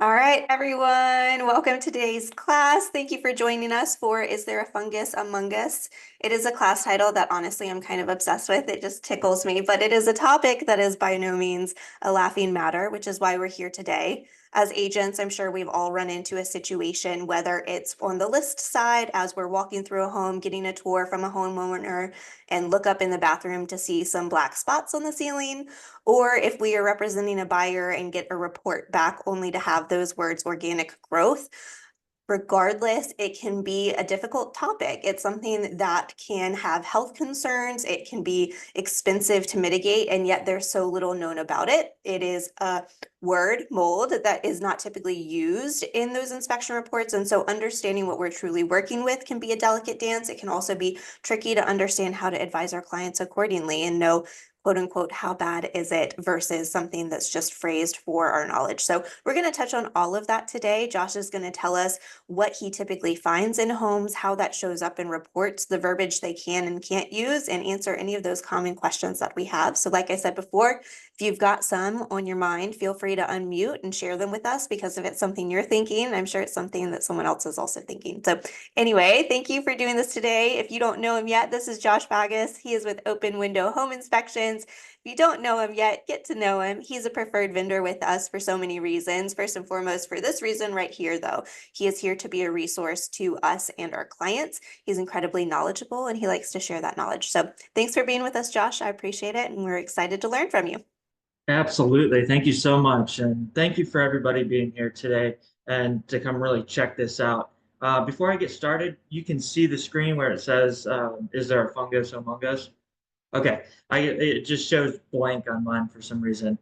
All right, everyone, welcome to today's class. Thank you for joining us for Is There a Fungus Among Us? It is a class title that honestly I'm kind of obsessed with. It just tickles me, but it is a topic that is by no means a laughing matter, which is why we're here today. As agents, I'm sure we've all run into a situation, whether it's on the list side as we're walking through a home, getting a tour from a homeowner, and look up in the bathroom to see some black spots on the ceiling, or if we are representing a buyer and get a report back only to have those words organic growth. Regardless, it can be a difficult topic. It's something that can have health concerns. It can be expensive to mitigate, and yet there's so little known about it. It is a word, mold, that is not typically used in those inspection reports. And so understanding what we're truly working with can be a delicate dance. It can also be tricky to understand how to advise our clients accordingly and know quote unquote, how bad is it versus something that's just phrased for our knowledge. So we're going to touch on all of that today. Josh is going to tell us what he typically finds in homes, how that shows up in reports, the verbiage they can and can't use, and answer any of those common questions that we have. So like I said before, if you've got some on your mind, feel free to unmute and share them with us, because if it's something you're thinking, I'm sure it's something that someone else is also thinking. So anyway, thank you for doing this today. If you don't know him yet, this is Josh Bagas. He is with Open Window Home Inspections. If you don't know him yet, get to know him. He's a preferred vendor with us for so many reasons. First and foremost, for this reason right here, though, he is here to be a resource to us and our clients. He's incredibly knowledgeable and he likes to share that knowledge. So thanks for being with us, Josh. I appreciate it. And we're excited to learn from you. Absolutely. Thank you so much. And thank you for everybody being here today and to come really check this out. Before I get started, you can see the screen where it says, is there a fungus among us? Okay. It just shows blank on mine for some reason.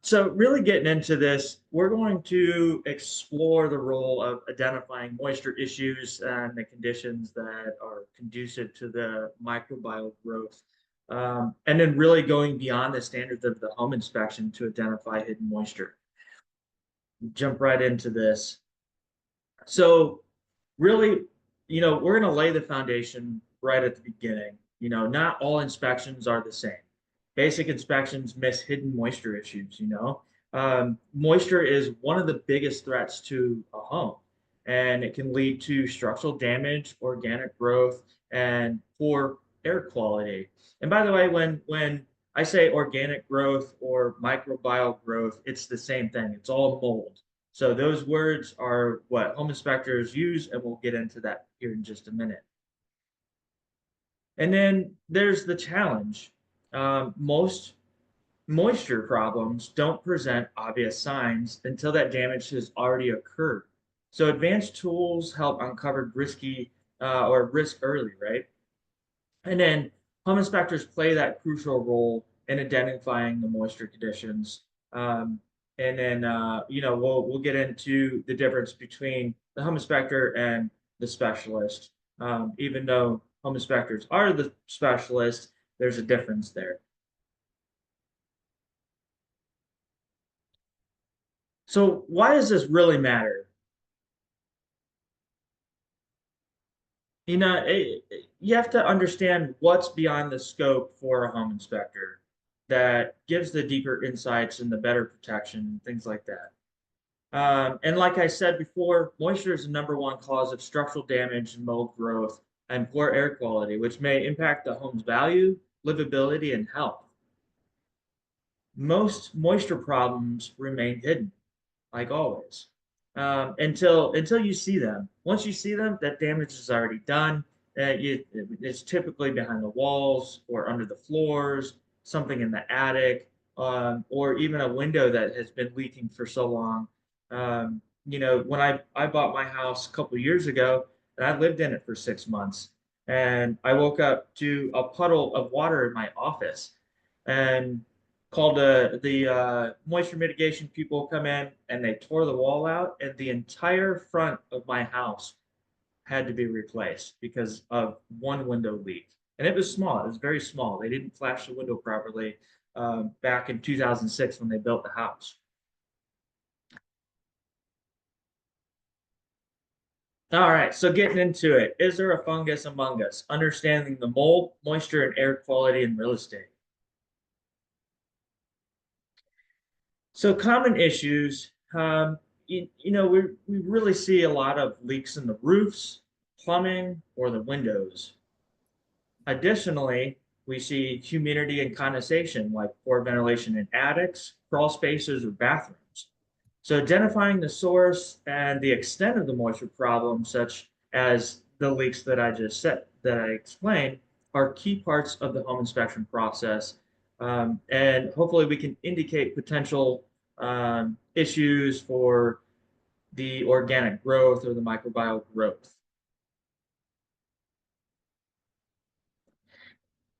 So really getting into this, we're going to explore the role of identifying moisture issues and the conditions that are conducive to the microbial growth. And then really going beyond the standards of the home inspection to identify hidden moisture. Jump right into this. So really, we're going to lay the foundation right at the beginning. Not all inspections are the same. Basic inspections miss hidden moisture issues. Moisture is one of the biggest threats to a home, and it can lead to structural damage, organic growth, and poor air quality. And by the way, when I say organic growth or microbial growth, it's the same thing. It's all mold. So those words are what home inspectors use, and we'll get into that here in just a minute. And then there's the challenge. Most moisture problems don't present obvious signs until that damage has already occurred. So advanced tools help uncover risky or risk early, right? And then home inspectors play that crucial role in identifying the moisture conditions. And then we'll get into the difference between the home inspector and the specialist. Even though home inspectors are the specialists, there's a difference there. So why does this really matter? You have to understand what's beyond the scope for a home inspector that gives the deeper insights and the better protection, things like that. And like I said before, moisture is the number one cause of structural damage and mold growth and poor air quality, which may impact the home's value, livability, and health. Most moisture problems remain hidden, like always, until you see them. Once you see them, that damage is already done. It's typically behind the walls or under the floors, something in the attic, or even a window that has been leaking for so long. When I bought my house a couple years ago, and I lived in it for 6 months, and I woke up to a puddle of water in my office, and called the moisture mitigation people come in and they tore the wall out, and the entire front of my house had to be replaced because of one window leak. And it was small. It was very small. They didn't flash the window properly back in 2006 when they built the house. All right, so getting into it, is there a fungus among us? Understanding the mold, moisture, and air quality in real estate. So common issues we really see a lot of leaks in the roofs, plumbing, or the windows. Additionally, we see humidity and condensation, like poor ventilation in attics, crawl spaces, or bathrooms. So identifying the source and the extent of the moisture problem, such as the leaks that I just said, that I explained, are key parts of the home inspection process. And hopefully we can indicate potential issues for the organic growth or the microbial growth.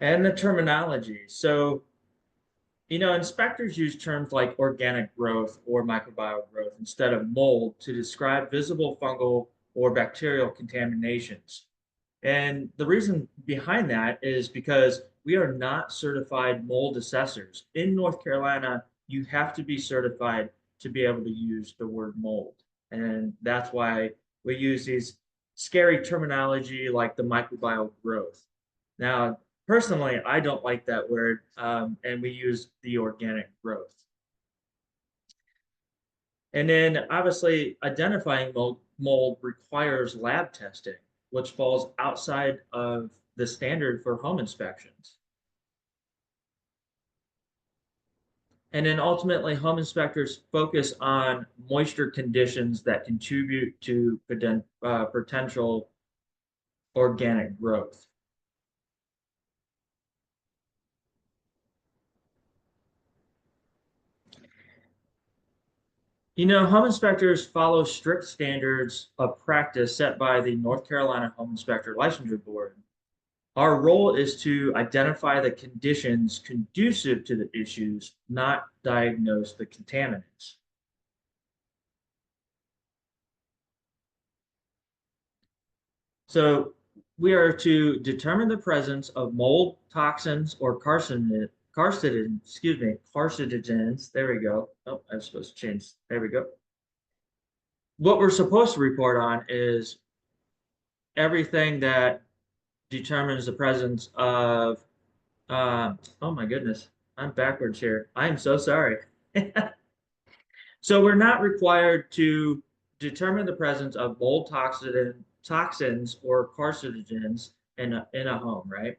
And the terminology. So, inspectors use terms like organic growth or microbial growth instead of mold to describe visible fungal or bacterial contaminations. And the reason behind that is because we are not certified mold assessors. In North Carolina, you have to be certified to be able to use the word mold. And that's why we use these scary terminology like the microbial growth. Now, personally, I don't like that word, and we use the organic growth. And then obviously identifying mold requires lab testing, which falls outside of the standard for home inspections. And then ultimately, home inspectors focus on moisture conditions that contribute to potential organic growth. Home inspectors follow strict standards of practice set by the North Carolina Home Inspector Licensure Board. Our role is to identify the conditions conducive to the issues, not diagnose the contaminants. So we are to determine the presence of mold, toxins, or carcinogens. There we go. Oh, I'm supposed to change. There we go. What we're supposed to report on is everything that determines the presence of, oh my goodness, I'm backwards here. I am so sorry. So we're not required to determine the presence of mold toxins or carcinogens in a home, right?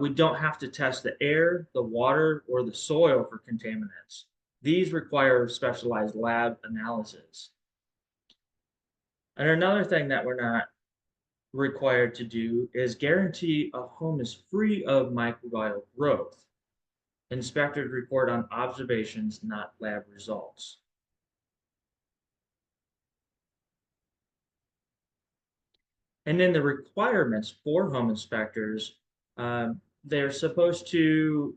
We don't have to test the air, the water, or the soil for contaminants. These require specialized lab analysis. And another thing that we're not required to do is guarantee a home is free of microbial growth. Inspectors report on observations, not lab results. And then the requirements for home inspectors, they're supposed to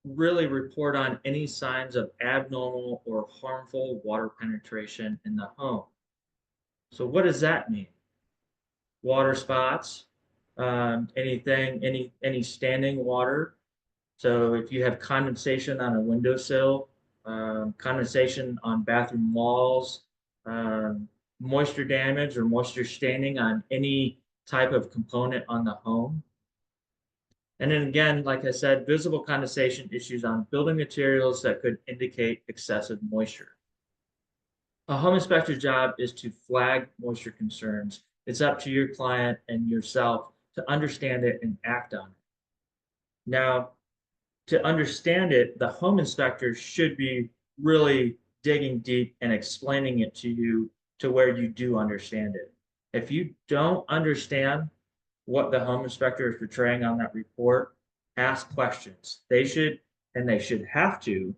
really report on any signs of abnormal or harmful water penetration in the home. So what does that mean? Water spots, any standing water. So if you have condensation on a windowsill, condensation on bathroom walls, moisture damage or moisture staining on any type of component on the home. And then again, like I said, visible condensation issues on building materials that could indicate excessive moisture. A home inspector's job is to flag moisture concerns. It's up to your client and yourself to understand it and act on it. Now, to understand it, the home inspector should be really digging deep and explaining it to you to where you do understand it. If you don't understand what the home inspector is portraying on that report, ask questions. They should, and they should have to.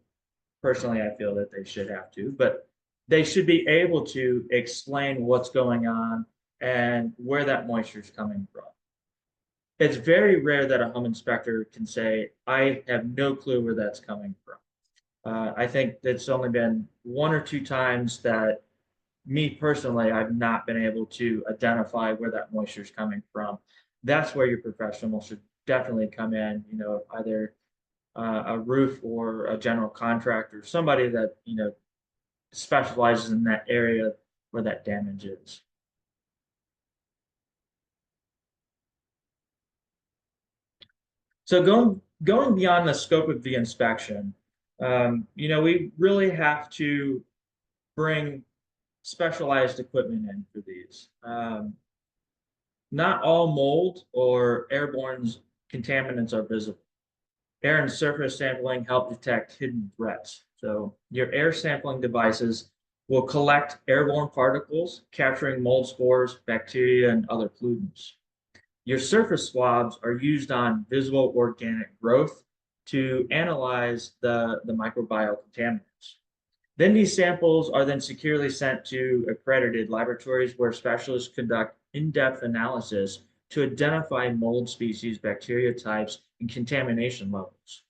Personally, I feel that they should have to, but they should be able to explain what's going on and where that moisture is coming from. It's very rare that a home inspector can say, I have no clue where that's coming from. I think it's only been one or two times that me personally, I've not been able to identify where that moisture is coming from. That's where your professional should definitely come in, either a roof or a general contractor, somebody that, specializes in that area where that damage is. So going beyond the scope of the inspection, we really have to bring specialized equipment in for these. Not all mold or airborne contaminants are visible. Air and surface sampling help detect hidden threats. So your air sampling devices will collect airborne particles, capturing mold spores, bacteria, and other pollutants. Your surface swabs are used on visible organic growth to analyze the microbial contaminants. Then these samples are then securely sent to accredited laboratories where specialists conduct in-depth analysis to identify mold species, bacteria types, and contamination levels.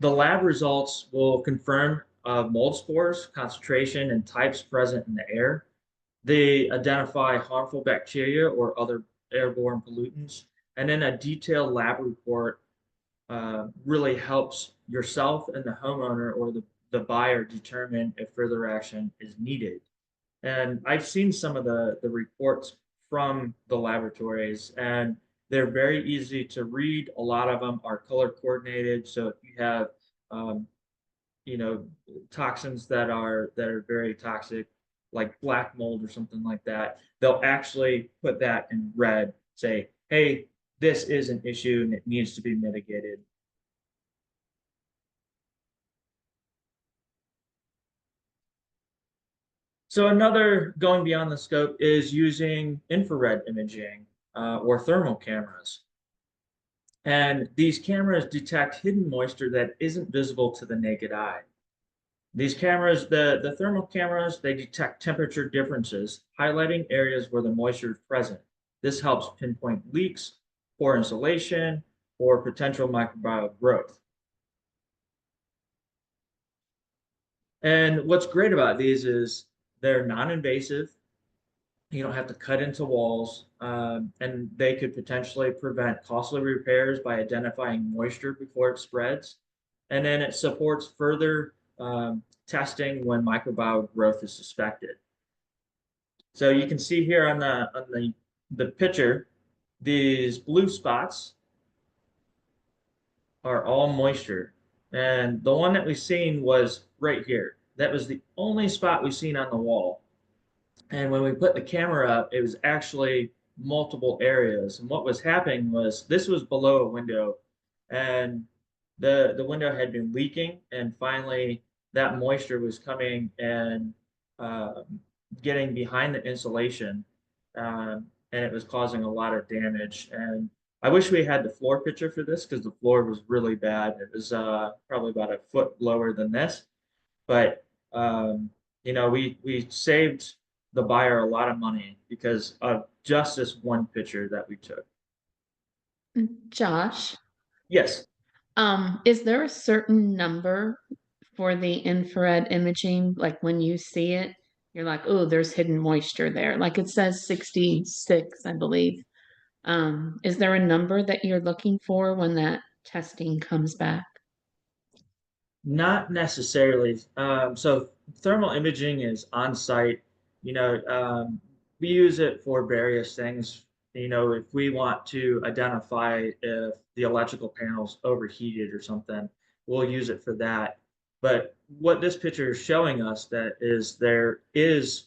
The lab results will confirm mold spores, concentration, and types present in the air. They identify harmful bacteria or other airborne pollutants, and then a detailed lab report really helps yourself and the homeowner or the buyer determine if further action is needed. And I've seen some of the reports from the laboratories, and they're very easy to read. A lot of them are color coordinated. So if you have, um, you know, toxins that are very toxic, like black mold or something like that, they'll actually put that in red, say, hey, this is an issue and it needs to be mitigated. So another going beyond the scope is using infrared imaging or thermal cameras. And these cameras detect hidden moisture that isn't visible to the naked eye. These cameras, the thermal cameras, they detect temperature differences, highlighting areas where the moisture is present. This helps pinpoint leaks, poor insulation, or potential microbial growth. And what's great about these is they're non-invasive. You don't have to cut into walls, and they could potentially prevent costly repairs by identifying moisture before it spreads. And then it supports further testing when microbial growth is suspected. So you can see here on the picture, these blue spots are all moisture. And the one that we've seen was right here. That was the only spot we've seen on the wall. And when we put the camera up, it was actually multiple areas. And what was happening was this was below a window, and the window had been leaking, and finally that moisture was coming and getting behind the insulation, and it was causing a lot of damage. And I wish we had the floor picture for this because the floor was really bad. It was probably about a foot lower than this, but we saved the buyer a lot of money because of just this one picture that we took. Josh, Yes. is there a certain number for the infrared imaging? Like when you see it, you're like, oh, there's hidden moisture there. Like it says 66, I believe. Is there a number that you're looking for when that testing comes back? Not necessarily. So thermal imaging is on site. We use it for various things. If we want to identify if the electrical panel's overheated or something, we'll use it for that. But what this picture is showing us that is there is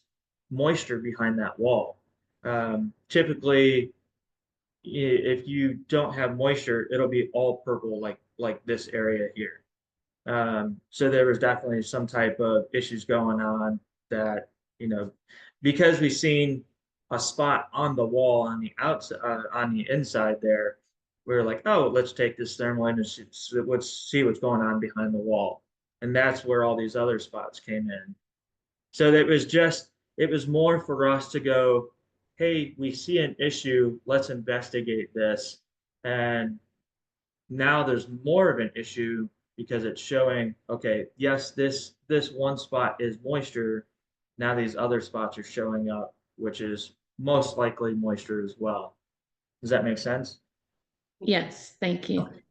moisture behind that wall. Typically, if you don't have moisture, it'll be all purple like this area here. So there was definitely some type of issues going on that, because we've seen a spot on the wall on the outside, on the inside there, we were like, oh, let's take this thermal image, let's see what's going on behind the wall. And that's where all these other spots came in. So it was more for us to go, hey, we see an issue, let's investigate this. And now there's more of an issue because it's showing, okay, yes, this one spot is moisture. Now these other spots are showing up, which is most likely moisture as well. Does that make sense? Yes, thank you. Okay.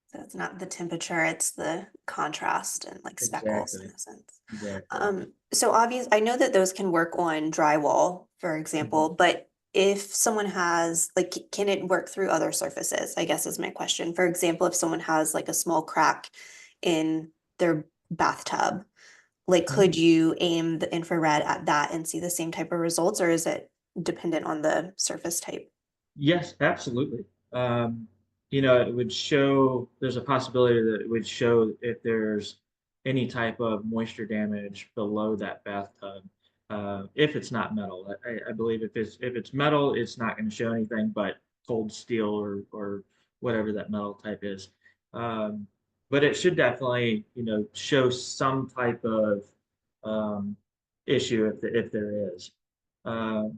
So it's not the temperature, it's the contrast and like speckles in Exactly. a sense. Exactly. So obvious, I know that those can work on drywall, for example, Mhm. but if someone has, like, can it work through other surfaces? I guess is my question. For example, if someone has like a small crack in their bathtub. Like, could you aim the infrared at that and see the same type of results, or is it dependent on the surface type? Yes, absolutely. You know, it would show, there's a possibility that it would show if there's any type of moisture damage below that bathtub. If it's not metal, I believe if it's metal, it's not going to show anything but cold steel or whatever that metal type is. Um, but it should definitely, you know, show some type of um, issue if there is. Um,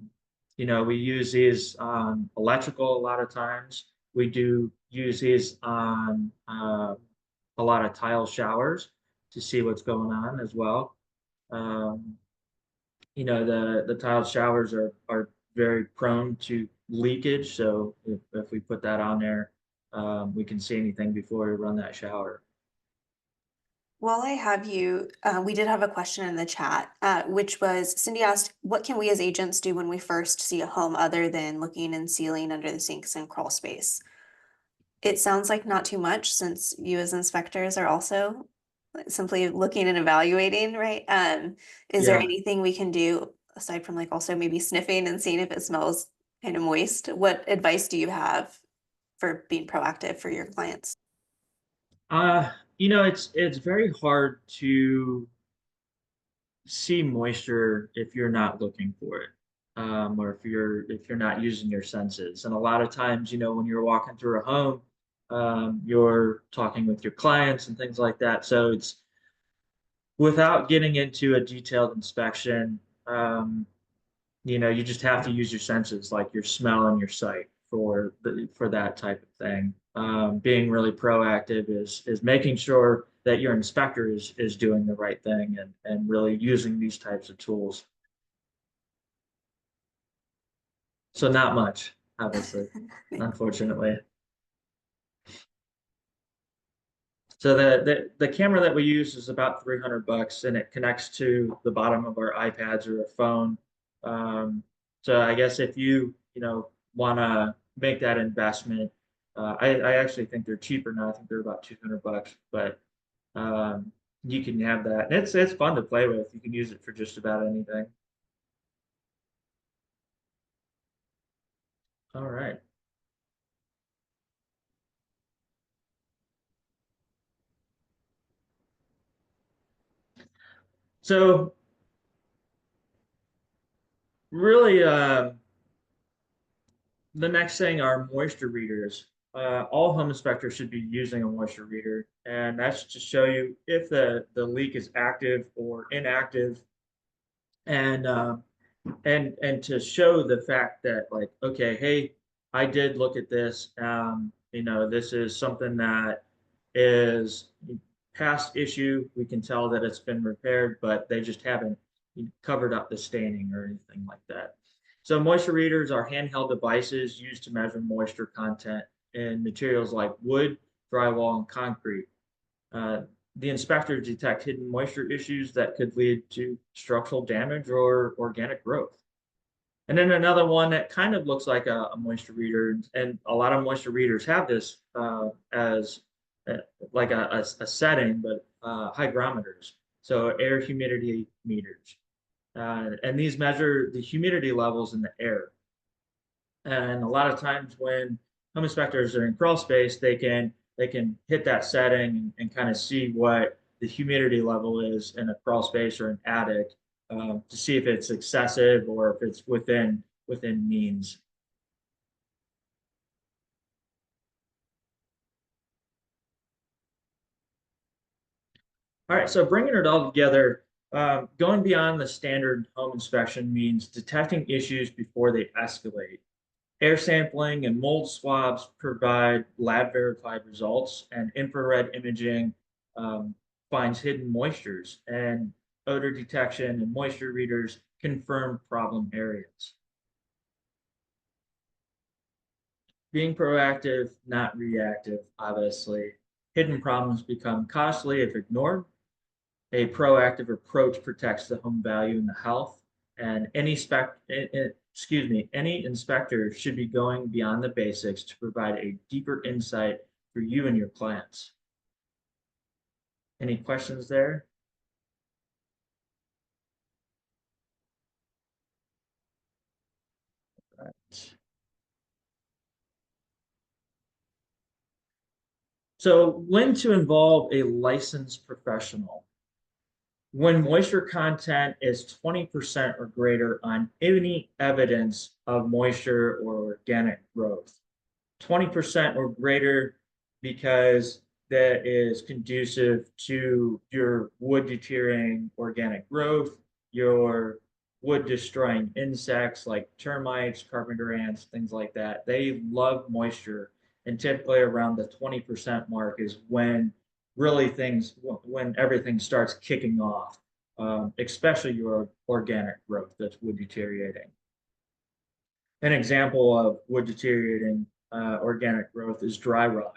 you know, we use these on electrical a lot of times. We do use these on a lot of tile showers to see what's going on as well. Um, you know, the tile showers are very prone to leakage. So if we put that on there, we can see anything before we run that shower. While I have you, we did have a question in the chat, which was Cindy asked, what can we as agents do when we first see a home other than looking and sealing under the sinks and crawl space? It sounds like not too much since you as inspectors are also simply looking and evaluating, right? Is there Yeah. anything we can do aside from like also maybe sniffing and seeing if it smells kind of moist? What advice do you have for being proactive for your clients? Uh, you know, it's very hard to see moisture if you're not looking for it, or if you're not using your senses. And a lot of times, you know, when you're walking through a home, you're talking with your clients and things like that. So it's without getting into a detailed inspection, you know, you just have to use your senses, like your smell and your sight for that type of thing. Being really proactive is making sure that your inspector is doing the right thing and really using these types of tools. So not much, obviously, unfortunately. So the camera that we use is about $300 and it connects to the bottom of our iPads or a phone. So I guess if you know want to make that investment, I actually think they're cheaper now. I think they're about $200, but um, you can have that. And it's fun to play with. You can use it for just about anything. All right. So really, the next thing are moisture readers. All home inspectors should be using a moisture reader, and that's to show you if the leak is active or inactive, and and to show the fact that like, okay, hey, I did look at this. You know, this is something that is past issue. We can tell that it's been repaired, but they just haven't covered up the staining or anything like that. So moisture readers are handheld devices used to measure moisture content in materials like wood, drywall, and concrete. Uh, the inspectors detect hidden moisture issues that could lead to structural damage or organic growth. And then another one that kind of looks like a moisture reader, and a lot of moisture readers have this as like a setting, but hygrometers, so air humidity meters. And these measure the humidity levels in the air. And a lot of times when home inspectors are in crawl space, they can hit that setting and kind of see what the humidity level is in a crawl space or an attic, to see if it's excessive or if it's within means. All right, so bringing it all together, going beyond the standard home inspection means detecting issues before they escalate. Air sampling and mold swabs provide lab verified results, and infrared imaging um, finds hidden moistures, and odor detection and moisture readers confirm problem areas. Being proactive, not reactive, obviously. Hidden problems become costly if ignored. A proactive approach protects the home value and the health, and any inspector should be going beyond the basics to provide a deeper insight for you and your clients. Any questions there? Right. So when to involve a licensed professional? When moisture content is 20% or greater on any evidence of moisture or organic growth. 20% or greater because that is conducive to your wood deteriorating organic growth, your wood destroying insects like termites, carpenter ants, things like that. They love moisture, and typically around the 20% mark is when really when everything starts kicking off, especially your organic growth that's wood deteriorating. An example of wood deteriorating organic growth is dry rot.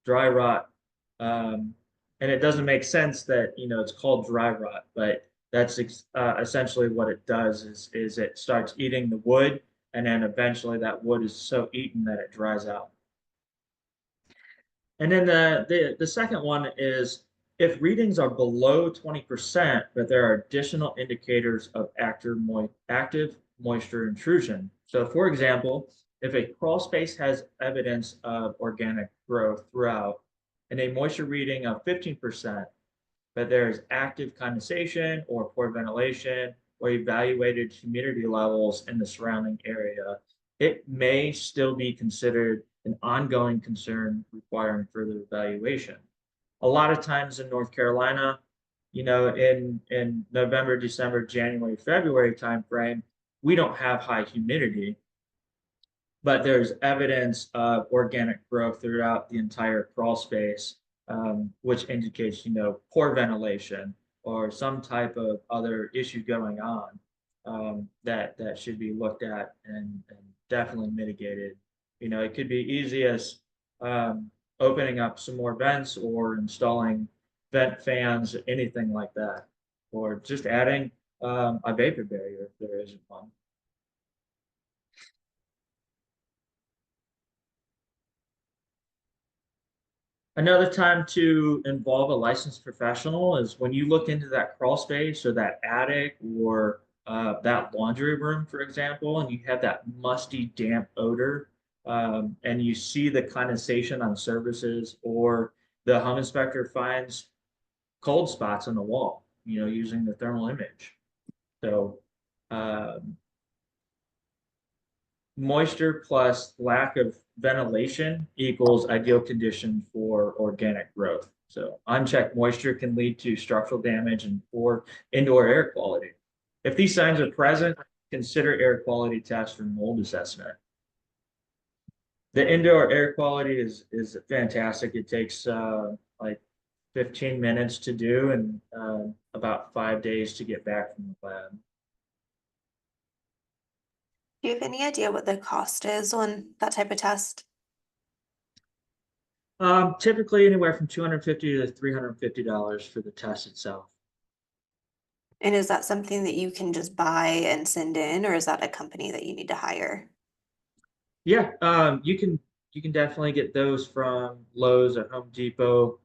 Dry rot, and it doesn't make sense that it's called dry rot, but that's essentially what it does is it starts eating the wood, and then eventually that wood is so eaten that it dries out. And then the second one is if readings are below 20%, but there are additional indicators of active moisture intrusion. So for example, if a crawl space has evidence of organic growth throughout and a moisture reading of 15%, but there is active condensation or poor ventilation or evaluated humidity levels in the surrounding area, it may still be considered an ongoing concern requiring further evaluation. A lot of times in North Carolina, in November, December, January, February timeframe, we don't have high humidity, but there's evidence of organic growth throughout the entire crawl space, which indicates, poor ventilation or some type of other issue going on, that should be looked at and definitely mitigated. It could be easy as opening up some more vents or installing vent fans, anything like that, or just adding a vapor barrier if there isn't one. Another time to involve a licensed professional is when you look into that crawl space or that attic or that laundry room, for example, and you have that musty, damp odor, and you see the condensation on surfaces, or the home inspector finds cold spots on the wall, using the thermal image. So moisture plus lack of ventilation equals ideal condition for organic growth. So unchecked moisture can lead to structural damage and poor indoor air quality. If these signs are present, consider air quality tests for mold assessment. The indoor air quality is fantastic. It takes like 15 minutes to do and about 5 days to get back from the lab. Do you have any idea what the cost is on that type of test? Typically anywhere from $250 to $350 for the test itself. And is that something that you can just buy and send in, or is that a company that you need to hire? Yeah, you can definitely get those from Lowe's or Home Depot.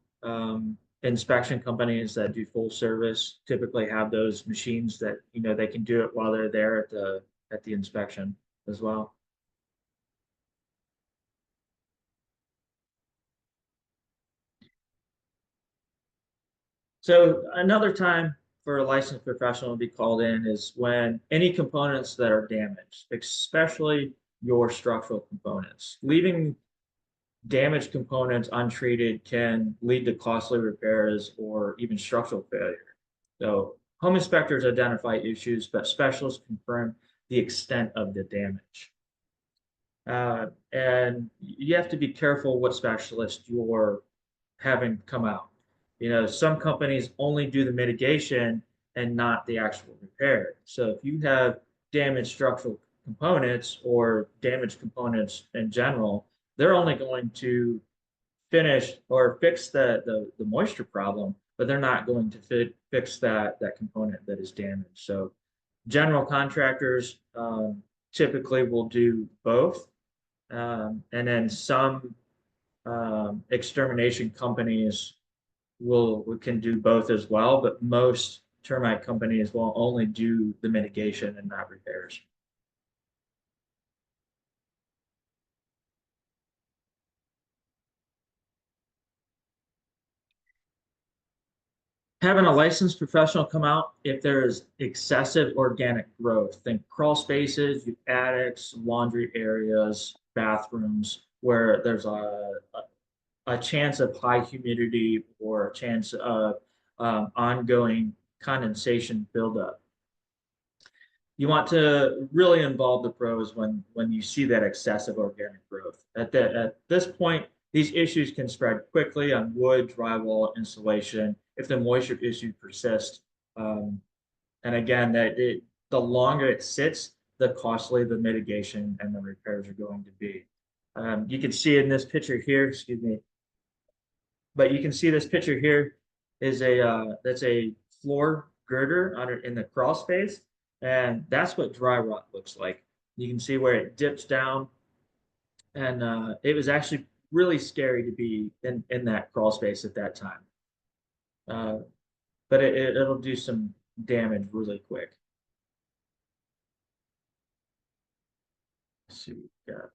Inspection companies that do full service typically have those machines that they can do it while they're there at the inspection as well. So another time for a licensed professional to be called in is when any components that are damaged, especially your structural components. Leaving damaged components untreated can lead to costly repairs or even structural failure. So home inspectors identify issues, but specialists confirm the extent of the damage. And you have to be careful what specialist you're having come out. Some companies only do the mitigation and not the actual repair. So if you have damaged structural components or damaged components in general, they're only going to finish or fix the moisture problem, but they're not going to fix that component that is damaged. So general contractors typically will do both. And then some extermination companies we can do both as well, but most termite companies will only do the mitigation and not repairs. Having a licensed professional come out if there is excessive organic growth. Think crawl spaces, attics, laundry areas, bathrooms, where there's a chance of high humidity or a chance of ongoing condensation buildup. You want to really involve the pros when you see that excessive organic growth. At this point, these issues can spread quickly on wood, drywall, insulation if the moisture issue persists. And again, the longer it sits, the costly the mitigation and the repairs are going to be. You can see in this picture here, excuse me, but you can see this picture here is that's a floor girder under in the crawl space, and that's what dry rot looks like. You can see where it dips down, and it was actually really scary to be in that crawl space at that time. But it'll do some damage really quick. Let's see what we got.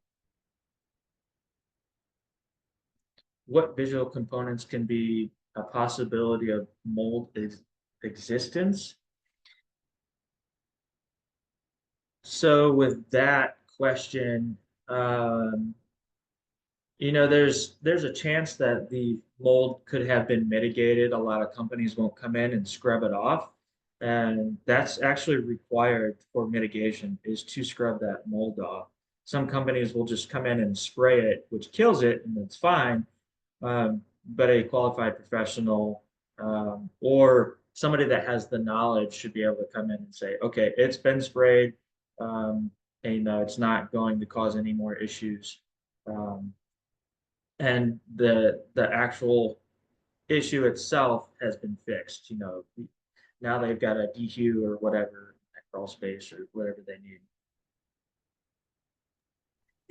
What visual components can be a possibility of mold existence? So with that question, there's a chance that the mold could have been mitigated. A lot of companies won't come in and scrub it off. And that's actually required for mitigation, is to scrub that mold off. Some companies will just come in and spray it, which kills it, and it's fine. But a qualified professional or somebody that has the knowledge should be able to come in and say, okay, it's been sprayed, and it's not going to cause any more issues. And the actual issue itself has been fixed. Now they've got a DHU or whatever, crawl space or whatever they need.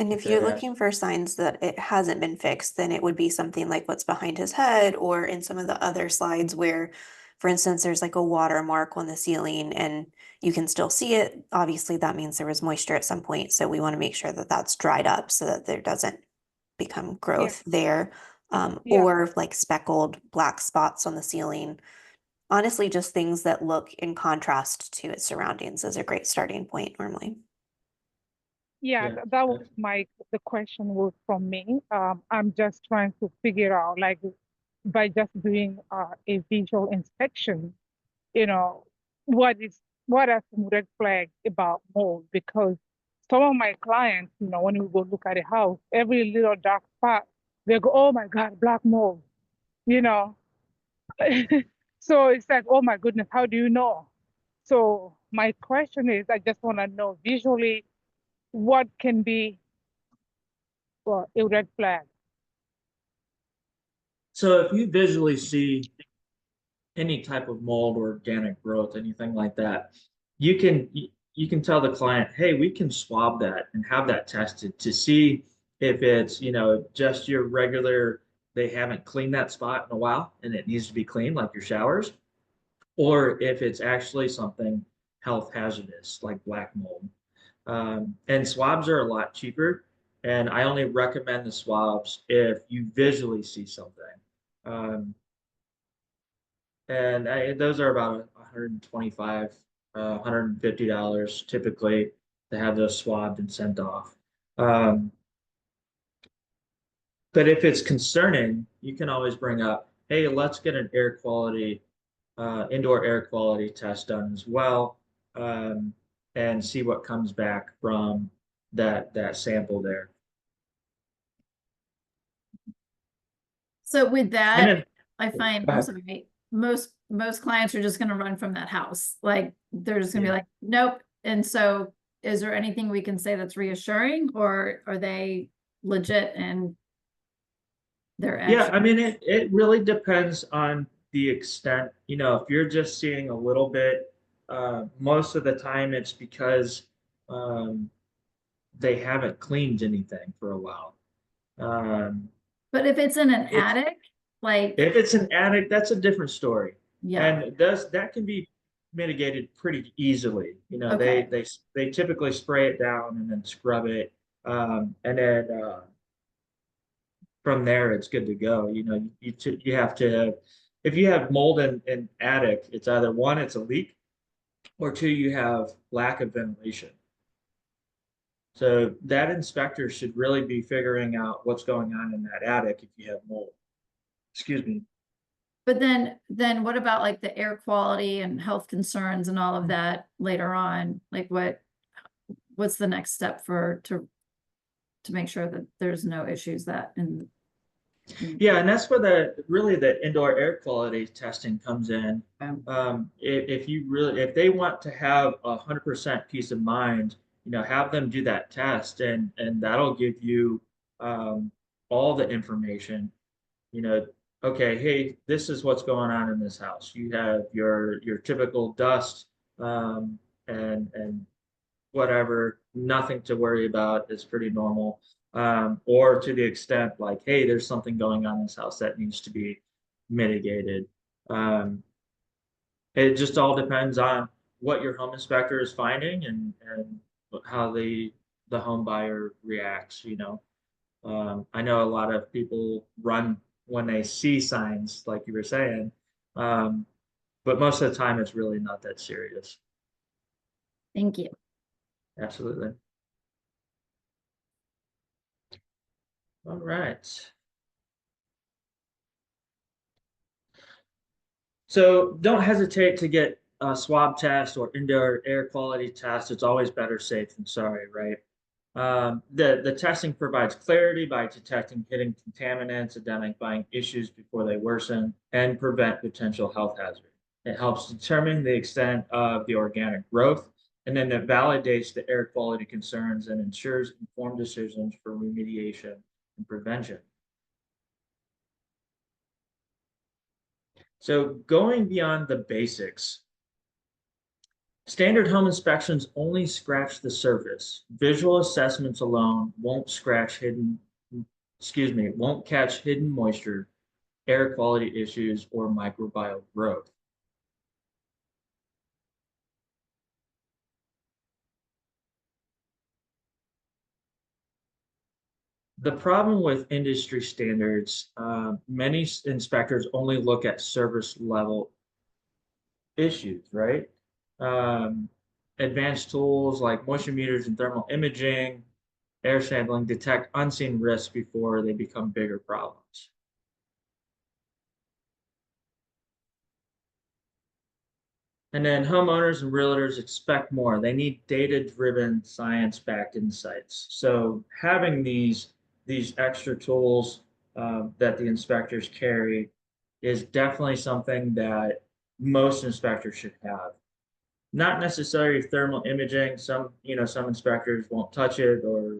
And if you're looking for signs that it hasn't been fixed, then it would be something like what's behind his head, or in some of the other slides where, for instance, there's like a watermark on the ceiling and you can still see it. Obviously, that means there was moisture at some point. So we want to make sure that that's dried up so that there doesn't become growth there. Or like speckled black spots on the ceiling. Honestly, just things that look in contrast to its surroundings is a great starting point normally. Yeah, that was the question was from me. I'm just trying to figure out, like, by just doing a visual inspection, what are some red flags about mold? Because some of my clients, when we go look at a house, every little dark spot, they go, oh my God, black mold, So it's like, oh my goodness, how do you know? So my question is, I just want to know visually, what can be a red flag? So if you visually see any type of mold or organic growth, anything like that, you can tell the client, hey, we can swab that and have that tested to see if it's, just your regular, they haven't cleaned that spot in a while and it needs to be cleaned, like your showers, or if it's actually something health hazardous like black mold. And swabs are a lot cheaper, and I only recommend the swabs if you visually see something. Those are about $125, $150 typically to have those swabbed and sent off. But if it's concerning, you can always bring up, hey, let's get an indoor air quality test done as well, and see what comes back from that sample there. So with that, I Go find, ahead. I'm sorry, most clients are just going to run from that house. Like they're just going to be like, nope. And so is there anything we can say that's reassuring, or are they legit and they're actually? Yeah, I mean, it really depends on the extent. If you're just seeing a little bit, most of the time it's because they haven't cleaned anything for a while. But if it's in an attic Like, If it's an attic, that's a different story. yeah, And that can be mitigated pretty easily. You know, okay. they typically spray it down and then scrub it. And then from there it's good to go. You know, you have to, if you have mold in attic, it's either one, it's a leak, or two, you have lack of ventilation. So that inspector should really be figuring out what's going on in that attic if you have mold. Excuse me. But then what about like the air quality and health concerns and all of that later on? Like what's the next step to make sure that there's no issues that in Yeah, and that's where the indoor air quality testing comes in. If they want to have 100% peace of mind, you know, have them do that test, and that'll give you um, all the information. You know, okay, hey, this is what's going on in this house. You have your typical dust and whatever, nothing to worry about. It's pretty normal. Or to the extent like, hey, there's something going on in this house that needs to be mitigated. Um, it just all depends on what your home inspector is finding and how the home buyer reacts, you know. I know a lot of people run when they see signs, like you were saying, um, but most of the time it's really not that serious. Thank you. Absolutely. All right. So don't hesitate to get a swab test or indoor air quality test. It's always better safe than sorry, right? The testing provides clarity by detecting hidden contaminants, identifying issues before they worsen, and prevent potential health hazards. It helps determine the extent of the organic growth, and then it validates the air quality concerns and ensures informed decisions for remediation and prevention. So going beyond the basics, standard home inspections only scratch the surface. Visual assessments alone won't catch hidden moisture, air quality issues, or microbial growth. The problem with industry standards, many inspectors only look at service level issues, right? Um, Advanced tools like moisture meters and thermal imaging, air sampling detect unseen risks before they become bigger problems. And then homeowners and realtors expect more. They need data-driven, science-backed insights. So having these extra tools that the inspectors carry is definitely something that most inspectors should have. Not necessarily thermal imaging. Some inspectors won't touch it or,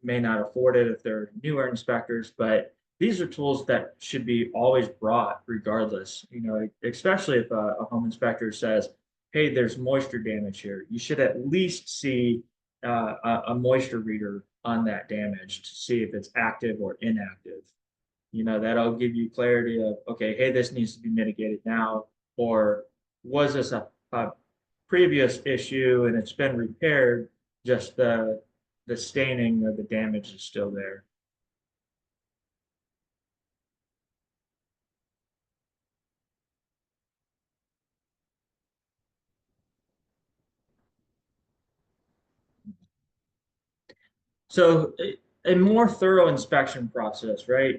may not afford it if they're newer inspectors, but these are tools that should be always brought regardless, especially if a home inspector says, hey, there's moisture damage here. You should at least see a moisture reader on that damage to see if it's active or inactive. That'll give you clarity of, okay, hey, this needs to be mitigated now, or was this a previous issue and it's been repaired, just the staining or the damage is still there. So a more thorough inspection process, right?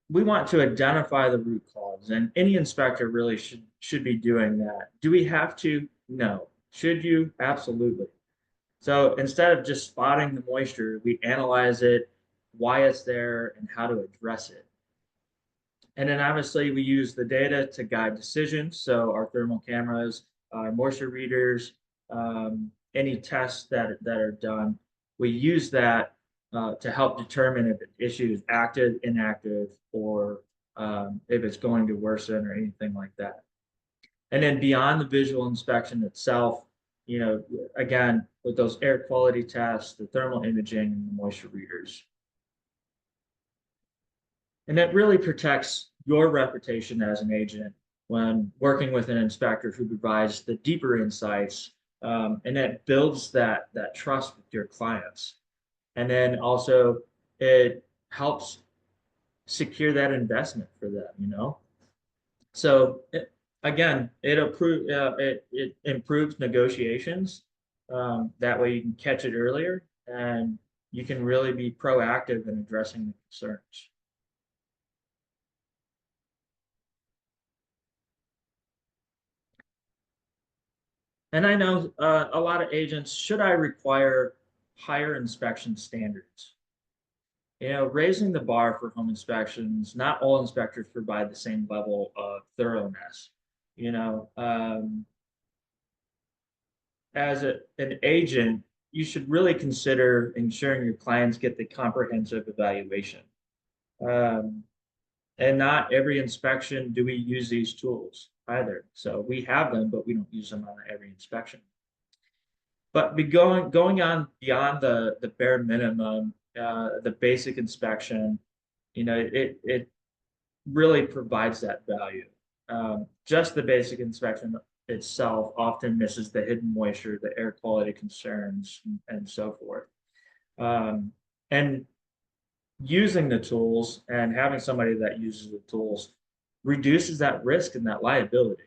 We want to identify the root cause, and any inspector really should be doing that. Do we have to? No. Should you? Absolutely. So instead of just spotting the moisture, we analyze it, why it's there, and how to address it. And then obviously we use the data to guide decisions. So our thermal cameras, our moisture readers, any tests that are done, we use that to help determine if an issue is active, inactive, or if it's going to worsen or anything like that. And then beyond the visual inspection itself, again, with those air quality tests, the thermal imaging, and the moisture readers. And that really protects your reputation as an agent when working with an inspector who provides the deeper insights, and it builds that trust with your clients. And then also it helps secure that investment for them, you know? So again, it improves negotiations. That way you can catch it earlier and you can really be proactive in addressing the concerns. And I know a lot of agents, should I require higher inspection standards? You know, raising the bar for home inspections, not all inspectors provide the same level of thoroughness. You know, as an agent, you should really consider ensuring your clients get the comprehensive evaluation. Um, and not every inspection do we use these tools either. So we have them, but we don't use them on every inspection. But going on beyond the bare minimum, the basic inspection, you know, it really provides that value. Just the basic inspection itself often misses the hidden moisture, the air quality concerns, and so forth. And using the tools and having somebody that uses the tools reduces that risk and that liability.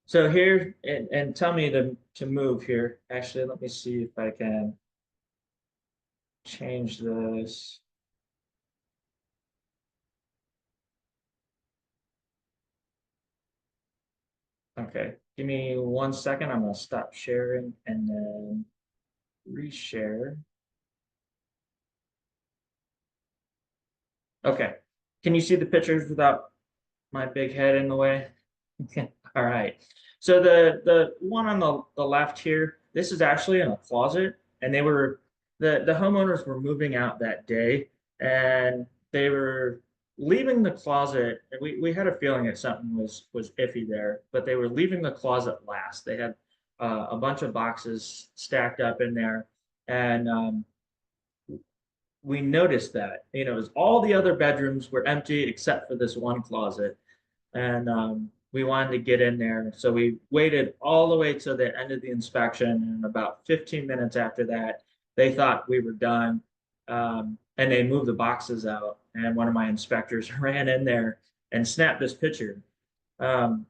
So here, and tell me to move here. Actually, let me see if I can change this. Okay, give me 1 second. I'm gonna stop sharing and then reshare. Okay, can you see the pictures without my big head in the way? All right. So the one on the left here, this is actually in a closet, and the homeowners were moving out that day, and they were leaving the closet. And we had a feeling that something was iffy there, but they were leaving the closet last. They had a bunch of boxes stacked up in there, and we noticed that, you know, all the other bedrooms were empty except for this one closet. And we wanted to get in there. So we waited all the way to the end of the inspection. And about 15 minutes after that, they thought we were done. And they moved the boxes out. And one of my inspectors ran in there and snapped this picture. And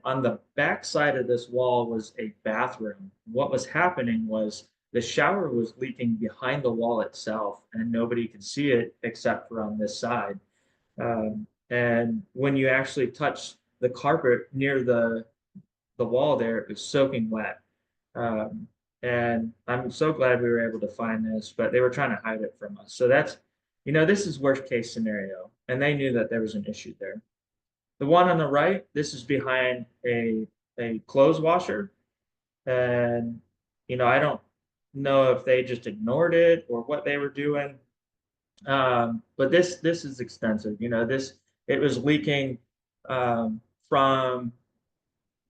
on the back side of this wall was a bathroom. What was happening was the shower was leaking behind the wall itself, and nobody could see it except for on this side. And when you actually touch the carpet near the wall there, it was soaking wet. And I'm so glad we were able to find this, but they were trying to hide it from us. So that's, you know, this is worst case scenario, and they knew that there was an issue there. The one on the right, this is behind a clothes washer. And, you know, I don't know if they just ignored it or what they were doing. But this is extensive. You know, it was leaking from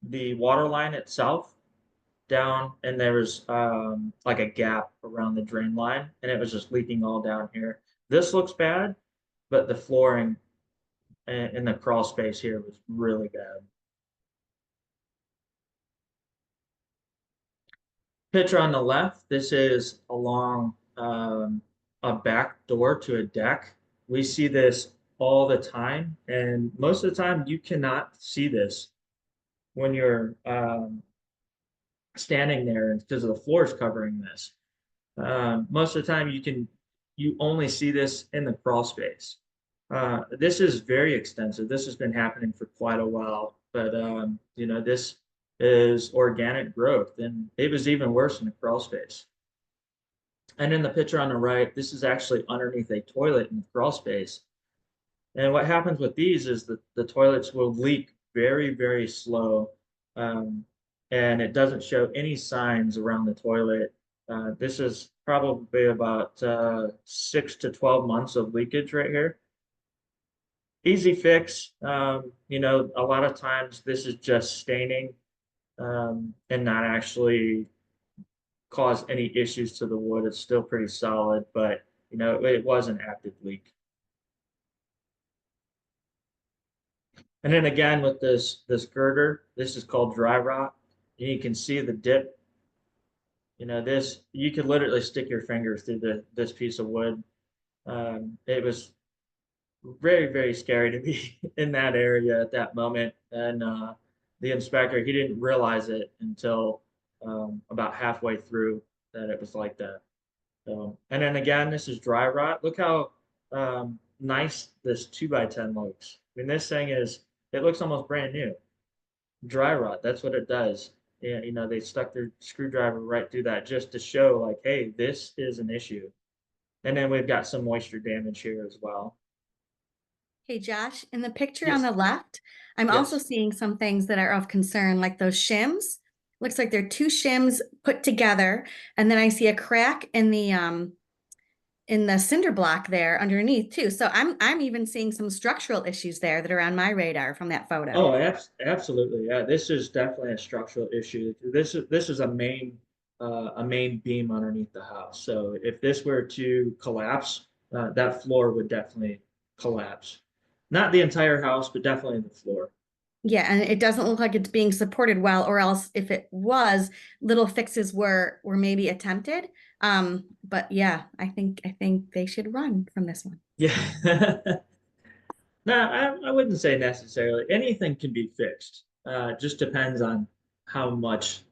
the water line itself down, and there was like a gap around the drain line, and it was just leaking all down here. This looks bad, but the flooring in the crawl space here was really bad. Picture on the left, this is along a back door to a deck. We see this all the time, and most of the time you cannot see this when you're standing there because of the floors covering this. Most of the time you only see this in the crawl space. This is very extensive. This has been happening for quite a while, but you know, this is organic growth, and it was even worse in the crawl space. And in the picture on the right, this is actually underneath a toilet in the crawl space. And what happens with these is that the toilets will leak very, very slow, and it doesn't show any signs around the toilet. This is probably about 6 to 12 months of leakage right here. Easy fix. You know, a lot of times this is just staining and not actually cause any issues to the wood. It's still pretty solid, but you know, it was an active leak. And then again with this girder, this is called dry rot. And you can see the dip. You know, this you could literally stick your finger through this piece of wood. It was very, very scary to be in that area at that moment. And the inspector, he didn't realize it until about halfway through that it was like that. So, and then again, this is dry rot. Look how nice this 2x10 looks. I mean, this thing it looks almost brand new. Dry rot, that's what it does. Yeah, you know, they stuck their screwdriver right through that just to show like, hey, this is an issue. And then we've got some moisture damage here as well. Hey, Josh, in the picture Yes. on the left, I'm also Yes. seeing some things that are of concern, like those shims. Looks like they're two shims put together, and then I see a crack in the cinder block there underneath too. So I'm even seeing some structural issues there that are on my radar from that photo. Oh, absolutely. Yeah, this is definitely a structural issue. This is a main beam underneath the house. So if this were to collapse, that floor would definitely collapse. Not the entire house, but definitely the floor. Yeah, and it doesn't look like it's being supported well, or else if it was, little fixes were maybe attempted. But yeah, I think they should run from this one. Yeah. No, I wouldn't say necessarily. Anything can be fixed. Just depends on how much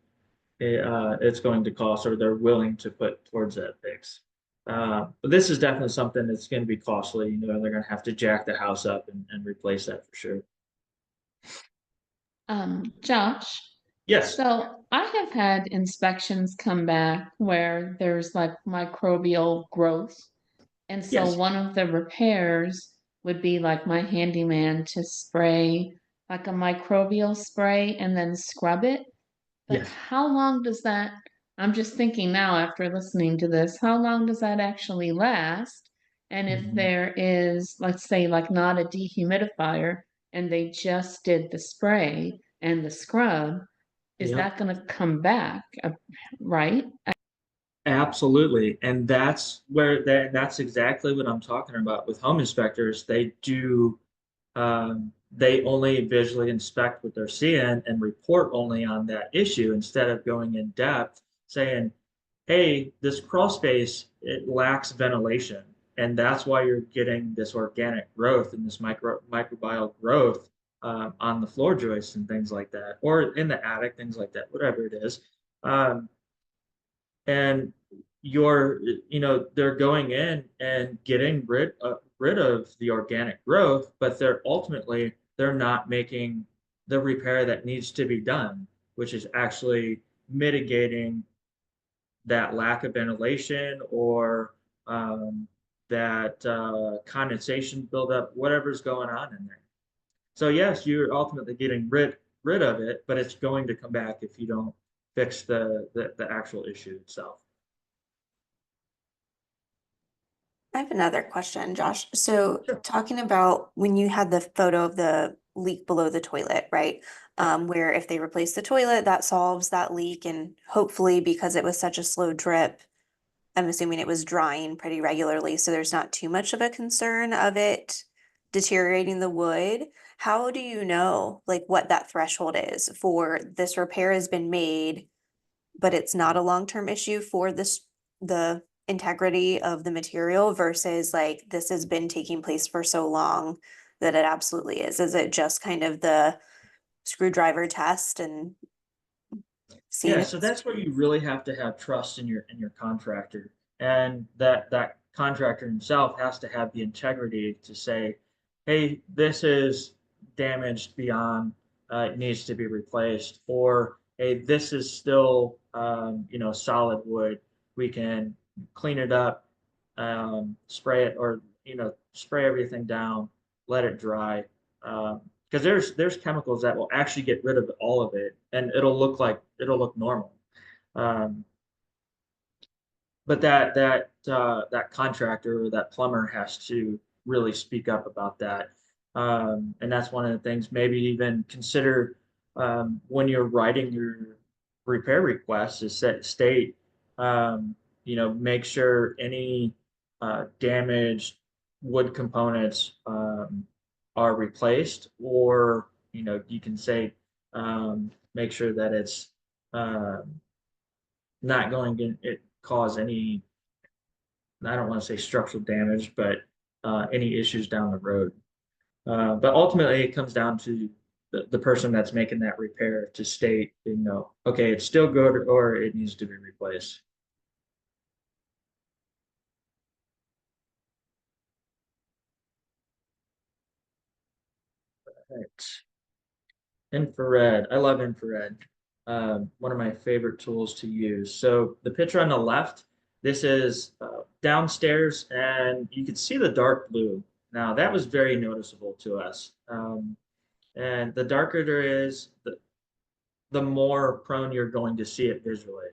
it's going to cost or they're willing to put towards that fix. But this is definitely something that's going to be costly. You know, they're going to have to jack the house up and replace that for sure. Josh, Yes. so I have had inspections come back where there's like microbial growth. And so Yes. one of the repairs would be like my handyman to spray like a microbial spray and then scrub it. But Yes. how long does that, I'm just thinking now after listening to this, how long does that actually last? And if Mhm. there is, let's say, like not a dehumidifier and they just did the spray and the scrub, is Yep. that going to come back, right? Absolutely. And that's exactly what I'm talking about with home inspectors. They only visually inspect what they're seeing and report only on that issue instead of going in depth saying, hey, this crawl space, it lacks ventilation. And that's why you're getting this organic growth and this microbial growth on the floor joists and things like that, or in the attic, things like that, whatever it is. Um, and they're going in and getting rid of the organic growth, but they're not making the repair that needs to be done, which is actually mitigating that lack of ventilation or that condensation buildup, whatever's going on in there. So yes, you're ultimately getting rid of it, but it's going to come back if you don't fix the actual issue itself. I have another question, Josh. So Sure. talking about when you had the photo of the leak below the toilet, right? Where if they replace the toilet, that solves that leak, and hopefully because it was such a slow drip, I'm assuming it was drying pretty regularly, so there's not too much of a concern of it deteriorating the wood. How do you know like what that threshold is for this repair has been made, but it's not a long-term issue for the integrity of the material versus like this has been taking place for so long that it absolutely is? Is it just kind of the screwdriver test and seeing Yeah, if so it's that's where you really have to have trust in your contractor, and that contractor himself has to have the integrity to say, "Hey, this is damaged beyond it needs to be replaced," or "Hey, this is still solid wood. We can clean it up, spray it, or spray everything down, let it dry." Because there's chemicals that will actually get rid of all of it, and it'll look normal. Um, but that contractor or that plumber has to really speak up about that. And that's one of the things. Maybe even consider when you're writing your repair request is state You know, make sure any damaged wood components are replaced, or, you know, you can say, make sure that it's not going to cause any, I don't want to say structural damage, but any issues down the road. But ultimately, it comes down to the person that's making that repair to state, you know, okay, it's still good or it needs to be replaced. Right. Infrared. I love infrared. One of my favorite tools to use. So the picture on the left, this is downstairs, and you can see the dark blue. Now that was very noticeable to us. And the darker there is, the more prone you're going to see it visually.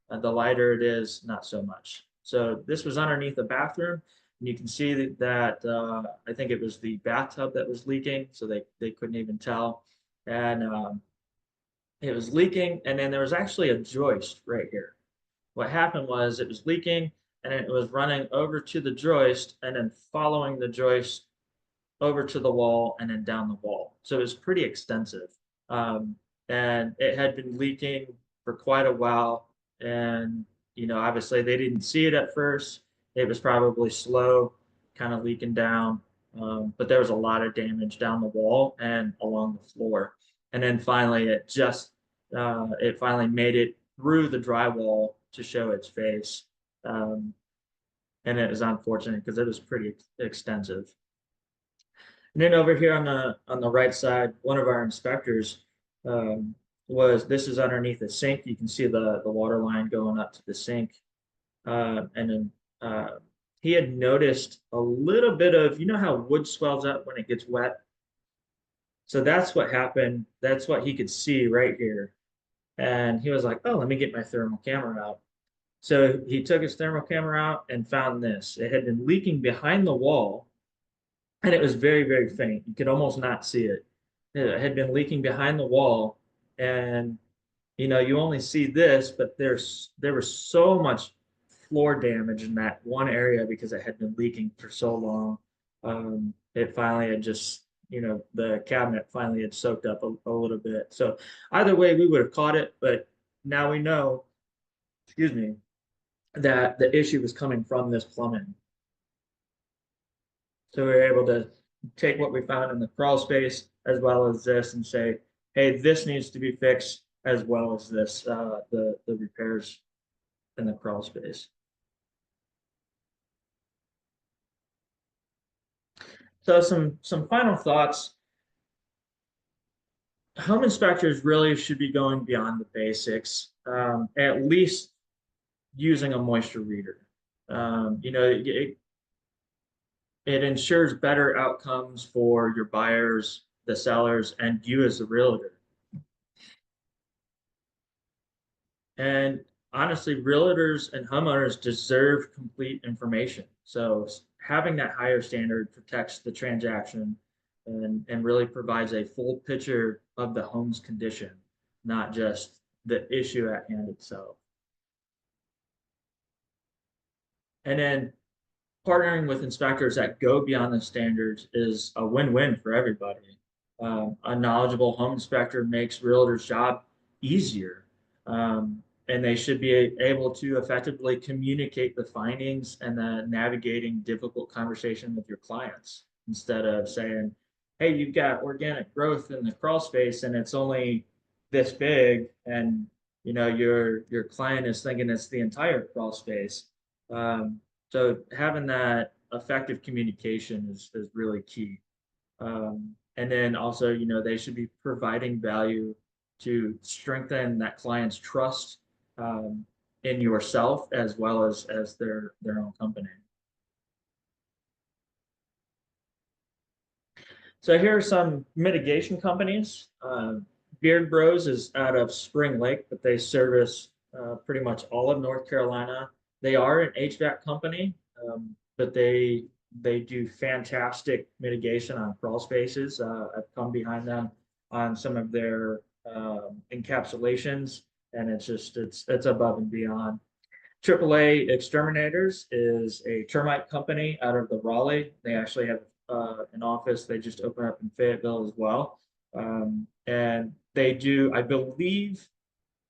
The lighter it is, not so much. So this was underneath the bathroom, and you can see that I think it was the bathtub that was leaking, so they couldn't even tell. And it was leaking, and then there was actually a joist right here. What happened was it was leaking, and it was running over to the joist, and then following the joist over to the wall, and then down the wall. So it was pretty extensive. And it had been leaking for quite a while. And, you know, obviously they didn't see it at first. It was probably slow, kind of leaking down. But there was a lot of damage down the wall and along the floor. And then finally, it finally made it through the drywall to show its face. And it was unfortunate because it was pretty extensive. And then over here on the right side, one of our inspectors this is underneath the sink. You can see the water line going up to the sink. And then he had noticed a little bit of, you know how wood swells up when it gets wet? So that's what happened. That's what he could see right here. And he was like, oh, let me get my thermal camera out. So he took his thermal camera out and found this. It had been leaking behind the wall, and it was very, very faint. You could almost not see it. It had been leaking behind the wall, and you know, you only see this, but there was so much floor damage in that one area because it had been leaking for so long. It finally had just, you know, the cabinet finally had soaked up a little bit. So either way, we would have caught it, but now we know, excuse me, that the issue was coming from this plumbing. So we were able to take what we found in the crawl space as well as this and say, hey, this needs to be fixed as well as this, the repairs in the crawl space. So some final thoughts. Home inspectors really should be going beyond the basics, at least using a moisture reader. You know, it ensures better outcomes for your buyers, the sellers, and you as the realtor. And honestly, realtors and homeowners deserve complete information. So having that higher standard protects the transaction and really provides a full picture of the home's condition, not just the issue at hand itself. And then partnering with inspectors that go beyond the standards is a win-win for everybody. A knowledgeable home inspector makes realtors' job easier, and they should be able to effectively communicate the findings and then navigating difficult conversation with your clients instead of saying, hey, you've got organic growth in the crawl space and it's only this big, and you know your client is thinking it's the entire crawl space. So having that effective communication is really key. And then also, you know, they should be providing value to strengthen that client's trust in yourself as well as their own company. So here are some mitigation companies. Beard Bros is out of Spring Lake, but they service pretty much all of North Carolina. They are an HVAC company, but they do fantastic mitigation on crawl spaces. I've come behind them on some of their encapsulations, and it's above and beyond. AAA Exterminators is a termite company out of the Raleigh. They actually have an office. They just opened up in Fayetteville as well. And they do, I believe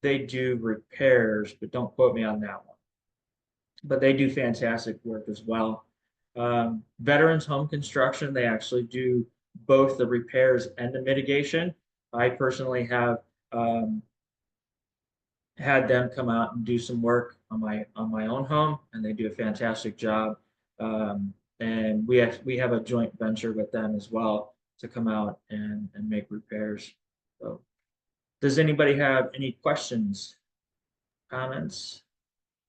they do repairs, but don't quote me on that one. But they do fantastic work as well. Veterans Home Construction, they actually do both the repairs and the mitigation. I personally have had them come out and do some work on my own home, and they do a fantastic job. And we have a joint venture with them as well to come out and make repairs. So, does anybody have any questions, comments?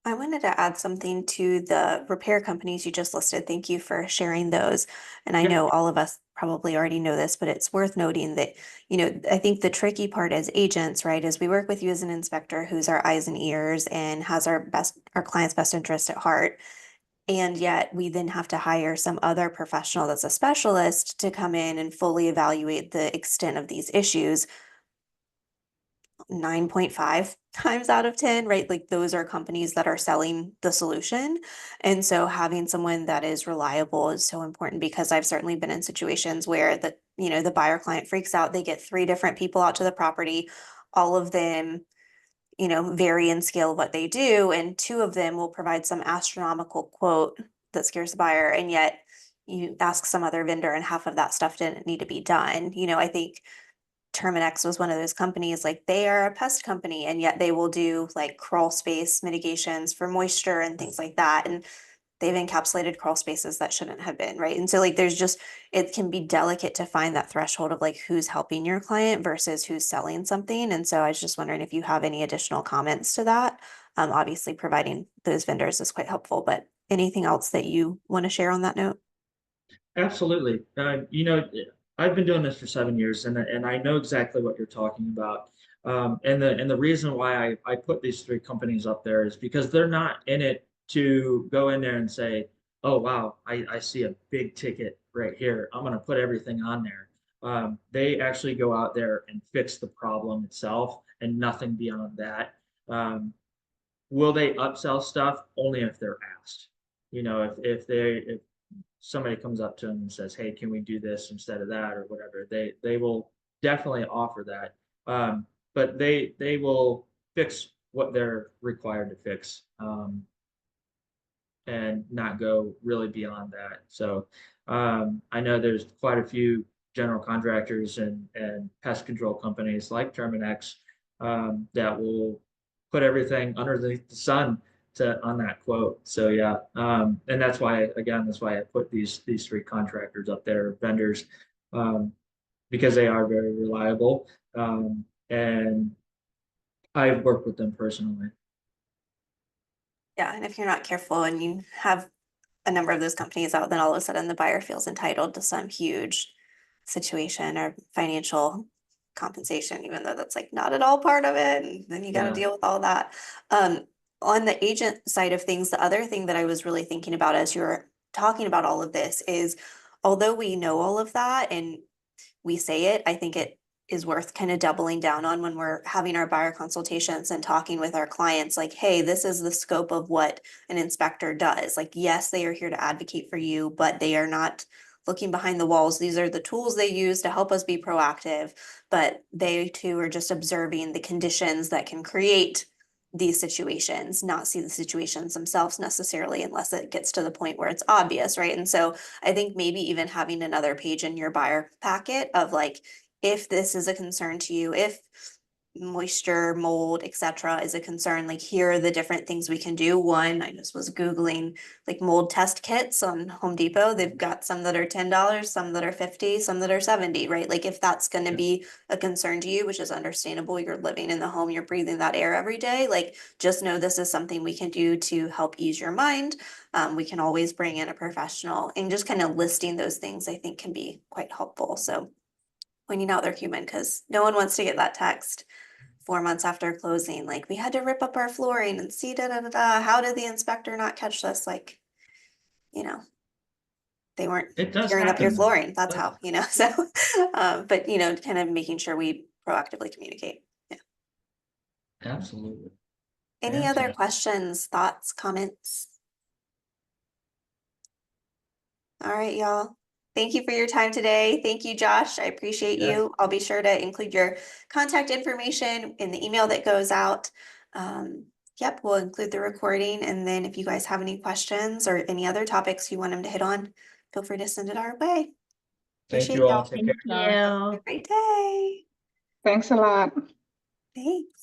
I wanted to add something to the repair companies you just listed. Thank you for sharing those. And I Yep. know all of us probably already know this, but it's worth noting that, I think the tricky part as agents, right, is we work with you as an inspector who's our eyes and ears and has our client's best interest at heart. And yet we then have to hire some other professional that's a specialist to come in and fully evaluate the extent of these issues. 9.5 times out of 10, right? Like those are companies that are selling the solution. And so having someone that is reliable is so important, because I've certainly been in situations where the buyer client freaks out. They get 3 different people out to the property, all of them, vary in scale of what they do. And 2 of them will provide some astronomical quote that scares the buyer. And yet you ask some other vendor and half of that stuff didn't need to be done. I think Terminex was one of those companies, like they are a pest company, and yet they will do like crawl space mitigations for moisture and things like that. And they've encapsulated crawl spaces that shouldn't have been, right? And so like it can be delicate to find that threshold of like who's helping your client versus who's selling something. And so I was just wondering if you have any additional comments to that. Obviously providing those vendors is quite helpful, but anything else that you want to share on that note? Absolutely. I've been doing this for 7 years, and I know exactly what you're talking about. And the reason why I put these 3 companies up there is because they're not in it to go in there and say, oh, wow, I see a big ticket right here. I'm going to put everything on there. They actually go out there and fix the problem itself and nothing beyond that. Will they upsell stuff? Only if they're asked. If somebody comes up to them and says, hey, can we do this instead of that or whatever, they will definitely offer that. But they will fix what they're required to fix, and not go really beyond that. So I know there's quite a few general contractors and pest control companies like Terminex that will put everything under the sun on that quote. So yeah, and that's why I put these 3 contractors up there, vendors, because they are very reliable, and I've worked with them personally. Yeah, and if you're not careful and you have a number of those companies out, then all of a sudden the buyer feels entitled to some huge situation or financial compensation, even though that's like not at all part of it. And then you got to Yeah. deal with all that. On the agent side of things, the other thing that I was really thinking about as you were talking about all of this is, although we know all of that and we say it, I think it is worth kind of doubling down on when we're having our buyer consultations and talking with our clients, like, hey, this is the scope of what an inspector does. Like, yes, they are here to advocate for you, but they are not looking behind the walls. These are the tools they use to help us be proactive, but they too are just observing the conditions that can create these situations, not see the situations themselves necessarily, unless it gets to the point where it's obvious, right? And so I think maybe even having another page in your buyer packet of like, if this is a concern to you, if moisture, mold, etc. is a concern, like here are the different things we can do. One, I just was Googling like mold test kits on Home Depot. They've got some that are $10, some that are $50, some that are $70, right? Like if that's going to be a concern to you, which is understandable, you're living in the home, you're breathing that air every day, like just know this is something we can do to help ease your mind. We can always bring in a professional, and just kind of listing those things I think can be quite helpful. So pointing out they're human, because no one wants to get that text 4 months after closing, like we had to rip up our flooring and see how did the inspector not catch this? Like, they weren't It does tearing up your happen though. flooring. That's how, so, but kind of making sure we proactively communicate. Yeah. Absolutely. Any other answer. questions, thoughts, comments? All right, y'all. Thank you for your time today. Thank you, Josh. I appreciate Yeah. you. I'll be sure to include your contact information in the email that goes out. Yep, we'll include the recording. And then if you guys have any questions or any other topics you want them to hit on, feel free to send it our way. Thank Appreciate you all. y'all. Take care. Thank Have a you. great day. Thanks a lot. Thanks.